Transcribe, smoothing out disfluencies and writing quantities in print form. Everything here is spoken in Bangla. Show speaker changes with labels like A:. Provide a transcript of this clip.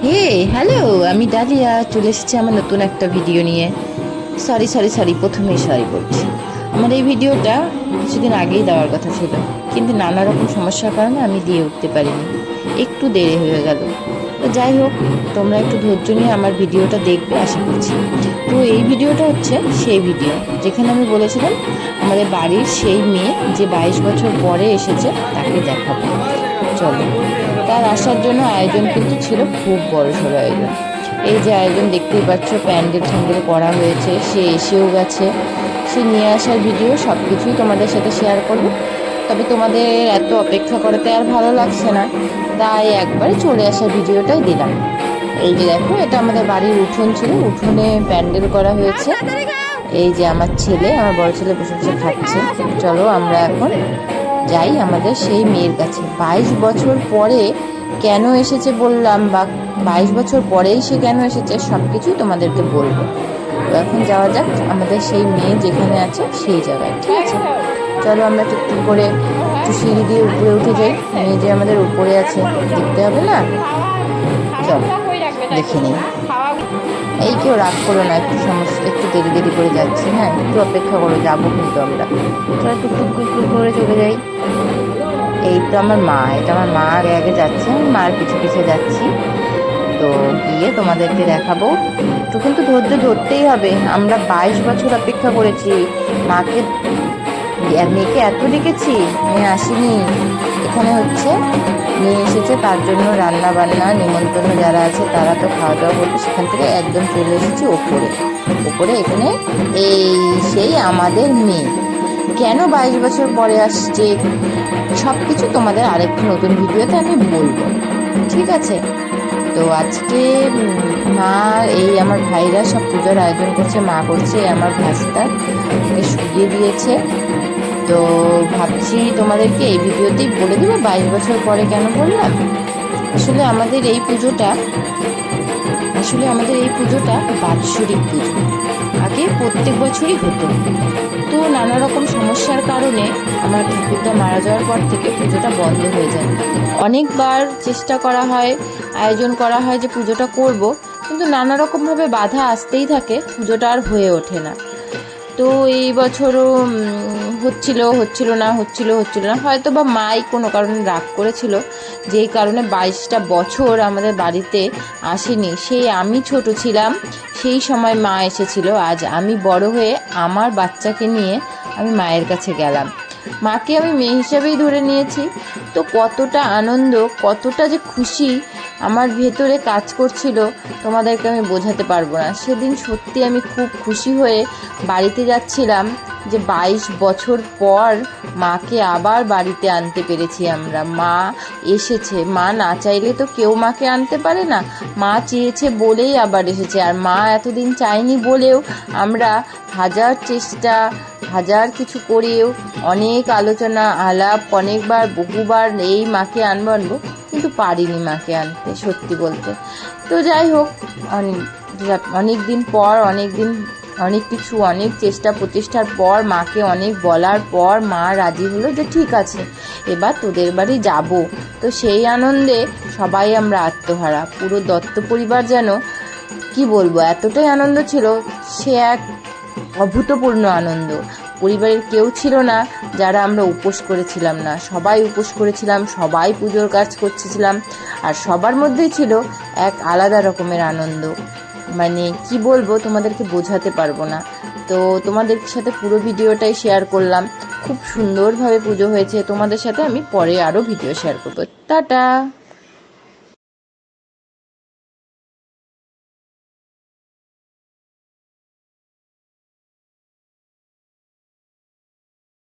A: হে হ্যালো, আমি ডালিয়া চলে এসেছি আমার নতুন একটা ভিডিও নিয়ে। সরি, প্রথমেই সরি বলছি। আমার এই ভিডিওটা কিছুদিন আগেই দেওয়ার কথা ছিল, কিন্তু নানা রকম সমস্যার কারণে আমি দিয়ে উঠতে পারিনি, একটু দেরি হয়ে গেল। তো যাই হোক, তোমরা একটু ধৈর্য নিয়ে আমার ভিডিওটা দেখবে আশা করছি। তো এই ভিডিওটা হচ্ছে সেই ভিডিও যেখানে আমি বলেছিলাম আমাদের বাড়ির সেই মেয়ে যে 22 বছর পরে এসেছে তাকে দেখাবো। চলো, তার আসার জন্য আয়োজন কিন্তু ছিল খুব বড়সড় আয়োজন। এই যে আয়োজন দেখতেই পাচ্ছ, প্যান্ডেল ট্যান্ডেল করা হয়েছে, সে এসেও গেছে। সে নিয়ে আসার ভিডিও সব কিছুই তোমাদের সাথে শেয়ার করব। তবে তোমাদের এত অপেক্ষা করতে আর ভালো লাগছে না, তাই একবারে চলে আসার ভিডিওটাই দিলাম। এই যে দেখো, এটা আমাদের বাড়ির উঠোন ছিল, উঠোনে প্যান্ডেল করা হয়েছে। এই যে আমার ছেলে, আমার বড় ছেলে বসে বসে খাচ্ছে। চলো আমরা এখন যাই আমাদের সেই মেয়ের কাছে। 22 বছর পরে কেন এসেছে বললাম, বা 22 বছর পরেই সে কেন এসেছে সব কিছুই তোমাদেরকে বলবো। তো এখন যাওয়া যাক আমাদের সেই মেয়ে যেখানে আছে সেই জায়গায়, ঠিক আছে? চলো আমরা একটু করে একটু সিঁড়ি দিয়ে উপরে উঠে যাই। মেয়ে যে আমাদের উপরে আছে দেখতে হবে না? চলো দেখে নিই। এই কেউ রাগ করো না, একটু সমস্যা, একটু দেরি করে যাচ্ছি। হ্যাঁ, একটু অপেক্ষা করো, যাবো কিন্তু আমরা। চলো টুকটুক করে চলে যাই। এই তো আমার মা, এটা আমার মা আগে আগে যাচ্ছে, আমি মার পিছে যাচ্ছি। তো গিয়ে তোমাদেরকে দেখাবো। একটু কিন্তু ধৈর্য ধরতেই হবে, আমরা 22 বছর অপেক্ষা করেছি মাকে। মেয়েকে এত ডেকেছি, মেয়ে আসেনি। এখানে হচ্ছে মেয়ে এসেছে, তার জন্য রান্না বান্না নিমন্ত্রণ যারা আছে তারা তো খাওয়া দাওয়া করবে। সেখান থেকে একদম চলে এসেছি ওপরে এখানে এই সেই আমাদের মেয়ে কেন 22 বছর পরে আসছে সব কিছু তোমাদের আরেকটি নতুন ভিডিওতে আমি বলবো, ঠিক আছে? তো আজকে মা, এই আমার ভাইরা সব পুজোর আয়োজন করছে, মা করছে, আমার ভাস্তা শুকিয়ে দিয়েছে। তো ভাবছি তোমাদেরকে এই ভিডিওতেই বলে দেবো 22 বছর পরে কেন বললাম। আসলে আমাদের এই পুজোটা বাৎসরিক পুজো। আগে প্রত্যেক বছরই হতো, তো নানা রকম সমস্যার কারণে আমার ঠাকুরদা মারা যাওয়ার পর থেকে পুজোটা বন্ধ হয়ে যায়। অনেকবার চেষ্টা করা হয়, আয়োজন করা হয় যে পুজোটা করব, কিন্তু নানা রকমভাবে বাধা আসতেই থাকে, পুজোটা আর হয়ে ওঠে না। তো এই বছরও হচ্ছিল না, হয়তো বা মাই কোনো কারণে রাগ করেছিল, যেই কারণে 22টা বছর আমাদের বাড়িতে আসেনি। সেই আমি ছোট ছিলাম সেই সময় মা এসেছিল। আজ আমি বড় হয়ে আমার বাচ্চাকে নিয়ে আমি মায়ের কাছে গেলাম। মাকে আমি মেয়ে হিসাবেই ধরে নিয়েছি। তো কতটা আনন্দ, কতটা যে খুশি আমার ভেতরে কাজ করছিল তোমাদেরকে আমি বোঝাতে পারবো না। সেদিন সত্যি আমি খুব খুশি হয়ে বাড়িতে যাচ্ছিলাম যে 22 বছর পর মাকে আবার বাড়িতে আনতে পেরেছি আমরা। মা এসেছে, মা না চাইলে তো কেউ মাকে আনতে পারে না, মা চেয়েছে বলেই আবার এসেছে। আর মা এতদিন চাইনি বলেও আমরা হাজার চেষ্টা, হাজার কিছু করেও, অনেক আলোচনা আলাপ, অনেকবার বহুবার এই মাকে আনবো, কিন্তু পারিনি মাকে আনতে সত্যি বলতে। তো যাই হোক, অনেক দিন পর, অনেক চেষ্টা প্রচেষ্টার পর, মাকে অনেক বলার পর মা রাজি হলো যে ঠিক আছে এবার তোদের বাড়ি যাব। তো সেই আনন্দে সবাই আমরা আত্মহারা, পুরো দত্ত পরিবার যেন কি বলবো, এতটাই আনন্দ ছিল, সে এক অভূতপূর্ণ আনন্দ। পরিবারের কেউ ছিল না যারা আমরা উপোস করেছিলাম না, সবাই উপোস করেছিলাম, সবাই পুজোর কাজ করছিলাম, আর সবার মধ্যেই ছিল এক আলাদা রকমের আনন্দ। মানে কি বলবো, তোমাদেরকে বোঝাতে পারবো না। তো তোমাদের সাথে পুরো ভিডিওটাই শেয়ার করলাম। খুব সুন্দরভাবে পুজো হয়েছে, তোমাদের সাথে আমি পরে আরও ভিডিও শেয়ার করবো। টাটা।